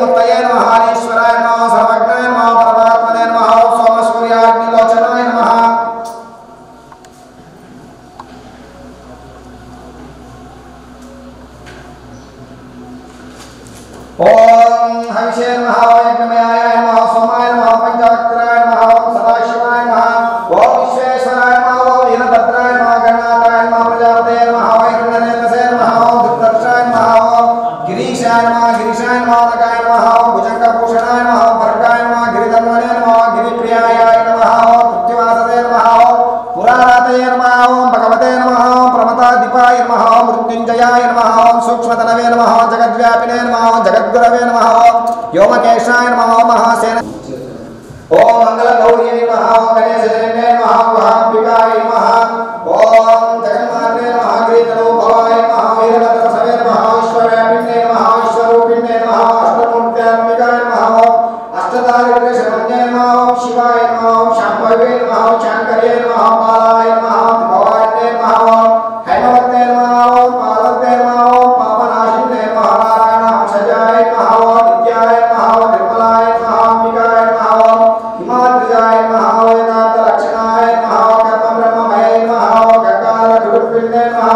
मूर्तये नमः ईश्वराय नमः सर्वज्ञाय नमः परमात्मने नमः सोम सूर्याग्निलोचनाय नमः ओम हविषे नमः यज्ञमयाय नमः सोमाय नमः पंचवक्त्राय नमः ओम सदाशिवाय नमः ओम विश्वेश्वराय नमः ओम वीरभद्राय नमः गणनाथाय नमः प्रजापते नमः वैकुण्ठनेत्रसे नमः ओम दुर्दर्शाय नमः ओम गिरीशाय नमः नगाय नमः ओम भुजंगभूषणाय नमः भर्गाय नमः गिरिधन्वने नमः गिरिप्रियाय नमः ओम पृथ्वीवासते नमः ओम पुरारातये नमः ओम भगवते नमः ओम प्रमथाधिपाय नमः ओम मृत्युंजयाय नमः ओम सूक्ष्मतनवे नमः ओम जगद्व्यापिने नमः ओम जगद्गुरवे नमः ओम व्योमकेशाय नमः ओम महासेन ओम मंगलगौरी नमः ओम गणेशजनने नमः ओम महांबिकाय नमः ओम जगन्माते नमः गिरितरूपवाय नमः वीरभद्रसवे नमः ईश्वरव्यापिने नमः ईश्वरूपिणे नमः अष्टमूर्त्यात्मिकाय नमः ओम अष्टधारिणशरण्ये नमः ओम शिवाय नमः ओम शाम्भवे नमः ओम शांकर्ये नमः बालाय नमः भवान्ये नमः ओम हैमवते नमः ओम पार्वते नमः ओम पापनाशिने नमः नारायणाय नमः ओम नित्याय नमः ओम निर्मलाय नमः अंबिकाय नमः ओम हिमाद्रिजाय नमः ओम वेदान्तलक्षणाय नमः ओम कर्मब्रह्ममये नमः ओम गंगाधरगुरुपिण्डे नमः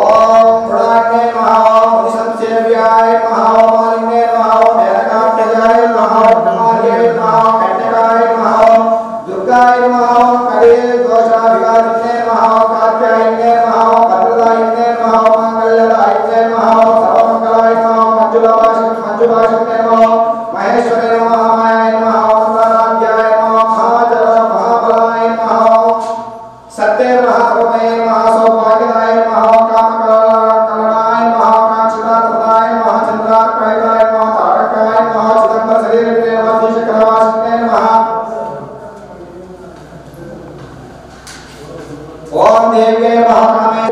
ओम मृडान्ये नमः ओम मुनिसंसेव्याय नमः ओम मालिन्ये नमः ओम मेरकाभ्यजाय नमः ओम ब्रह्मार्ये नमः ओम कन्यकाय नमः ओम दुर्गाय नमः ओम कले दोषाभिघातिने नमः ओम कात्यायने नमः ओम भद्रदायिने नमः ओम मंगलदायिने नमः ओम सर्वमंगलाय नमः ओम मंजुभाषिने नमः ओम महेश्वरे नमः मायाय नमः ओम मंगलाभ्याय नमः ओम महाबलाय नमः ओम सत्ये महाप्रभवे नमः सौभाग्यदाय नमः ओम कामकलनाय नमः कांक्षिताय नमः चंद्रार्काय नमः तारकाय नमः चिदंबर शरीरे नमः शीशकलवासिने नमः ओम देव्ये महाकामे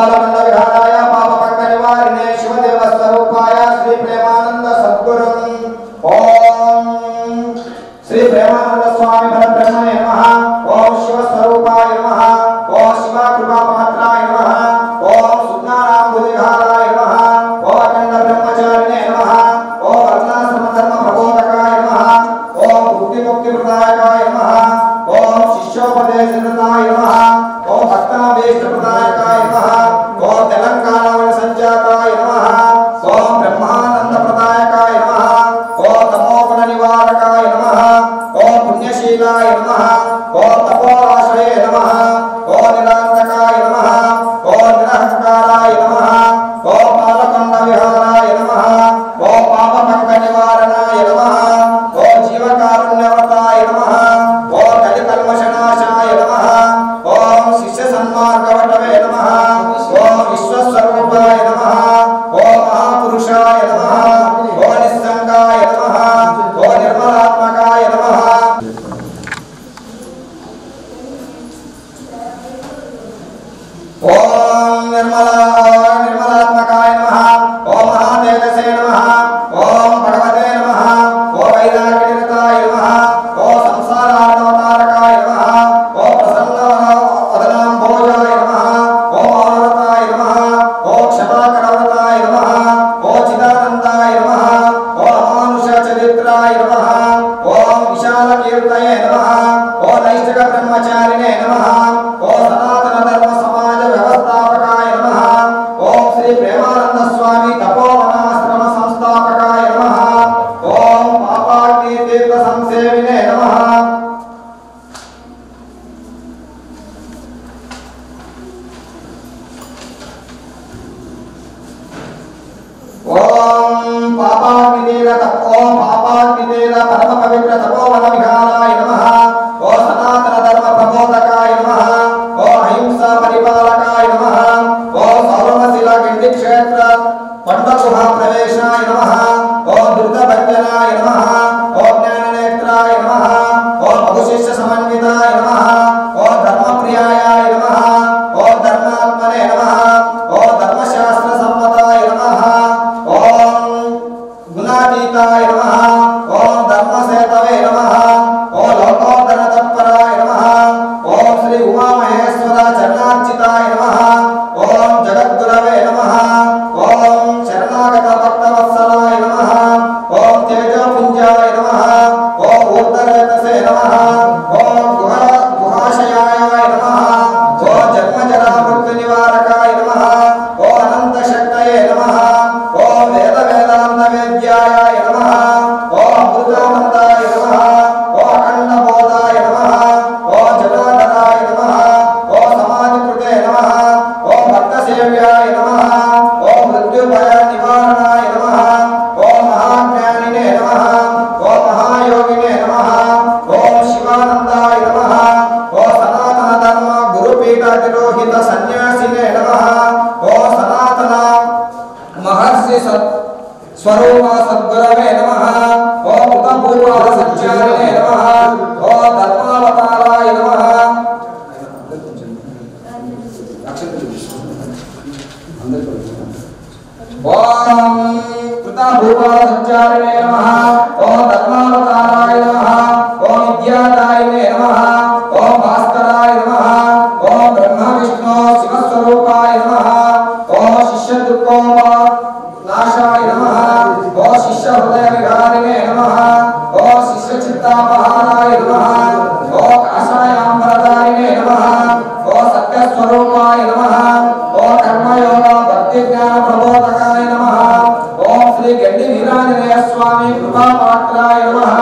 विहाराय पापपंक निवारिणे शिवदेव स्वरूपाय श्री प्रेमानंद सद्गुरुं ओम श्री प्रेमानंद स्वामी परब्रह्मणे नमः ओम शिव स्वरूपाय नमः ओम शिवा कृपा पात्राय नमः ओम सुज्ञानांबुधिहाराय नमः ओम अखंड ब्रह्मचारिणे नमः ओम वर्णाश्रम धर्म प्रबोधकाय नमः ओम बुद्धि मुक्ति प्रदायकाय नमः ओम शिष्योपदेशदाय नमः ओम भक्ताभीष्ट प्रदायकाय नमः ओम तेलंगाना वन संजाताय नमः ओम ब्रह्मानंद प्रदायकाय नमः ओम तमोगुण निवारकाय नमः ओम पुण्यशीलाय नमः ओम पापाग्नितेन तपो पापाग्नितेन परम पवित्र तपोवन विहाराय नमः। ओ सनातन धर्म प्रबोधकाय नमः। ओ अहिंसा परिपालकाय नमः। ओ सौरमशिला गिंडी क्षेत्र पंडगुहा प्रवेशाय नमः। ओ दुर्गभञ्जनाय नमः। ओ ज्ञाननेत्राय नमः। ओ बहुशिष्य समन्विताय नमः। ओ धर्मप्रियाय नमः। ओ धर्मात्मने नमः। ओ धर्मशास्त्र सम्मताय नमः। ओम गुणातीताय नमः। ओम धर्मसेतवे नमः। ओ लोकोत्तर तत्पराय नमः। ओम श्री उमा महेश्वर चरणार्चिताय नमः। ओम जगद्गुरवे नमः। ओम शरणागत भक्तवत्सलाय नमः। ओम तेजोपुञ्जाय नमः। ओम ऊर्ध्वरेतसे नमः। ओम गुहाशयाय नमः। ओम जन्मजरा मृत्युनिवारकाय नमः। ओम अनन्तशक्तये नमः। ओम वेदान्तवेद्याय नमः। ओम अमृतानन्दाय नमः। ओम अखण्डबोधाय नमः। ओम जटाधराय नमः। ओम समाधिकृते नमः। ओम भक्तसेव्याय नमः। ओम मृत्युभयनिवारणाय नमः। ओम महाज्ञानिने नमः। ओम महायोगिने नमः। ओम शिवानन्दाय नमः। ओम सनातन धर्म गुरुपीठ तिरोहित सन्यासिने नमः। ओम सनातन महर्षि स्वरूप सद्गुरवे नमः। ओम कृतपूर्वाद सच्चारिणे नमः। ओम धर्मावताराय नमः। ओम कृतपूर्वाद सच्चारिणे नमः। ओम धर्मावताराय नमः। ओम विद्यादायिने नमः। ओम भास्कराय नमः। ओम ब्रह्मा विष्णु शिवस्वरूपाय नमः। ओम शिष्य दुःखोपनाशाय नमः। ओम शिष्य हृदय विहारिणे नमः। ओम शिष्य चित्तापहाराय नमः। ओम काषायाम्बरधारिणे नमः। ओम सत्यस्वरूपाय नमः। ओम कर्मयोग भक्ति ज्ञान प्रबोधकाय नमः। ओम श्री गड्डी वीरांजनेय स्वामी कृपापात्राय नमः।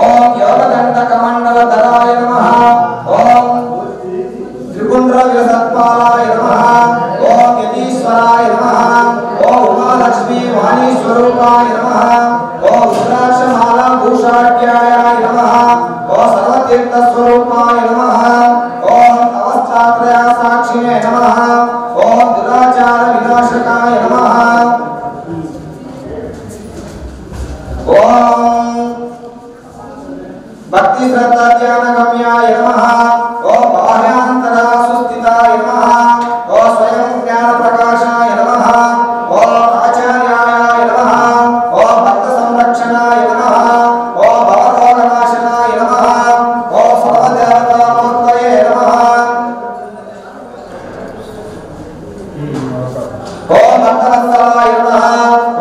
ओम योगदंड कमंडलधराय नमः। ओम त्रिपुंड्र विलसत्पालाय नमः। ओम यतीश्वराय नमः। ओम उमालक्ष्मी वाणी स्वरूपाय नमः। ओम रुद्राक्षमाला भूषाढ्याय नमः। ओम सर्वतीर्थ स्वरूपाय नमः। ओम अवस्थात्रय साक्षिणे नमः। ओम दुराचार विनाशकाय नमः। ओम भक्ति श्रद्धा ध्यान गम्याय नमः। ओम बाह्यांतर सुस्थिताय नमः। ओम स्वयं ज्ञान प्रकाशाय नमः। ओम आचार्याय नमः। ओम भक्त संरक्षणाय नमः। ओम भवरोगनाशनाय नमः। ओम सर्वदेवता मूर्तये नमः। ओम भक्तवत्सलाय नमः।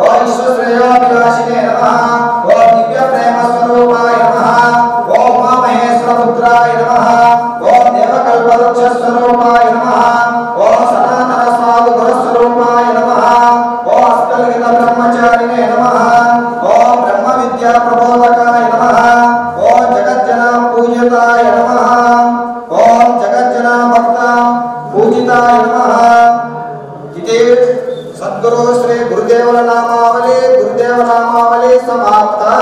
ओम ईश्वरश्रेयोभिलाषिने नमः। ओम दिव्य प्रेम स्वरूपाय नमः। ओम उमा महेश्वर पुत्राय नमः। ओम देवकल्पवृक्ष स्वरूपाय नमः। ओम सनातन साधु गुरु स्वरूपाय नमः। ओम अस्कलित ब्रह्मचारिणे नमः। ओम ब्रह्म विद्या प्रबोधकाय नमः। ओम जगज्जना पूजिताय नमः। ओम जगज्जना भक्त पूजिताय नमः। इति सद्गुरु श्री गुरुदेव नामावली समाप्ता।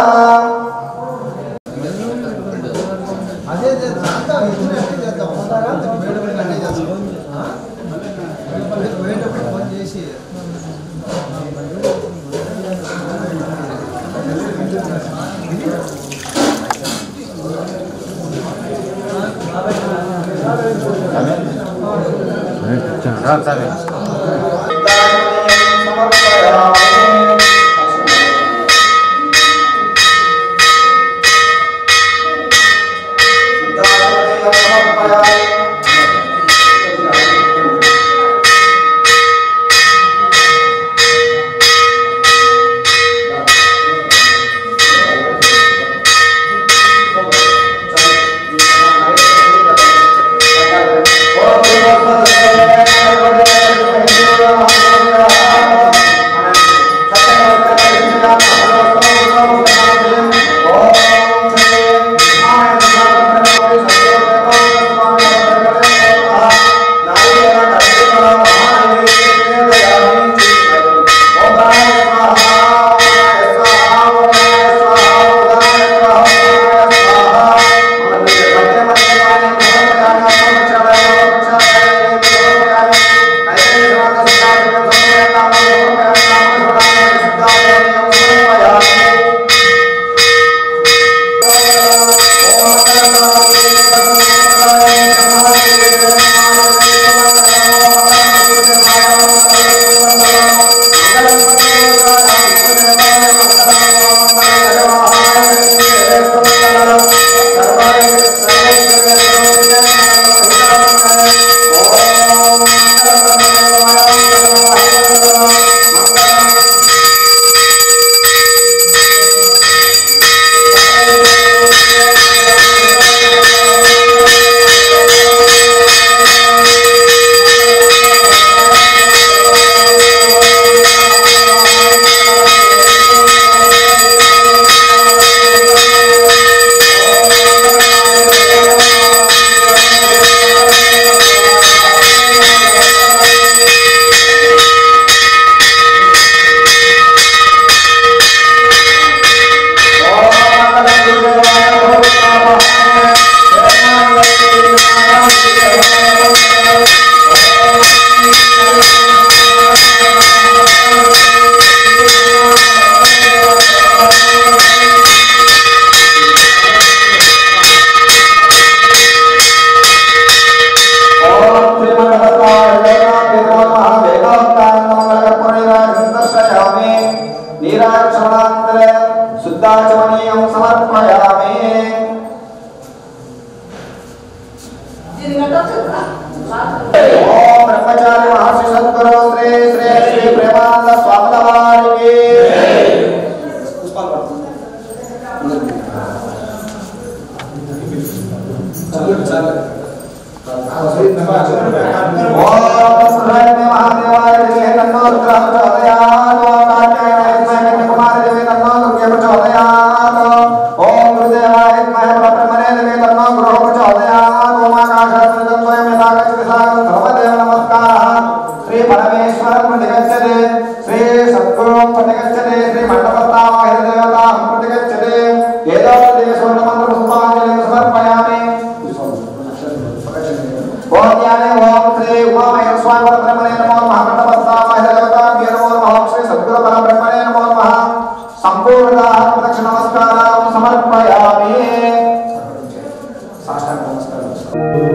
पानीयं समर्पयामि। ओम ब्रह्मचारी महर्षि सद्गुरु श्री श्री श्री प्रेमानंद स्वामी वारी महादेवाय विद्महे तन्नो रुद्रः प्रचोदयात्। ओम कात्यायनाय विद्महे कन्याकुमारी देवी तन्नो दुर्गे प्रचोदयात्। ओम गुरुदेवाय विद्महे परब्रह्मणे देवी तन्नो गुरुः प्रचोदयात्। ओम आकाशात् स्वयं यथा गच्छति सा सर्वदेव नमस्कारः। श्री परमेश्वरं प्रतिगच्छते श्री सद्गुरुं प्रतिगच्छते श्री मण्डपस्थावाहित देवतां प्रतिगच्छते। एतदेव मंत्र पुष्पाञ्जलिं समर्पयामि। ओम ज्ञाने ओम श्री उमामहेश्वर स्वामी परब्रह्मणे नमो नमः। मण्डपस्थावाहित देवताभ्यो नमो नमः। श्री सद्गुरु परब्रह्मणे नमो नमः। संपूर्णतः प्रदक्षिण नमस्कारं समर्पयामि। साष्टांग नमस्कारं।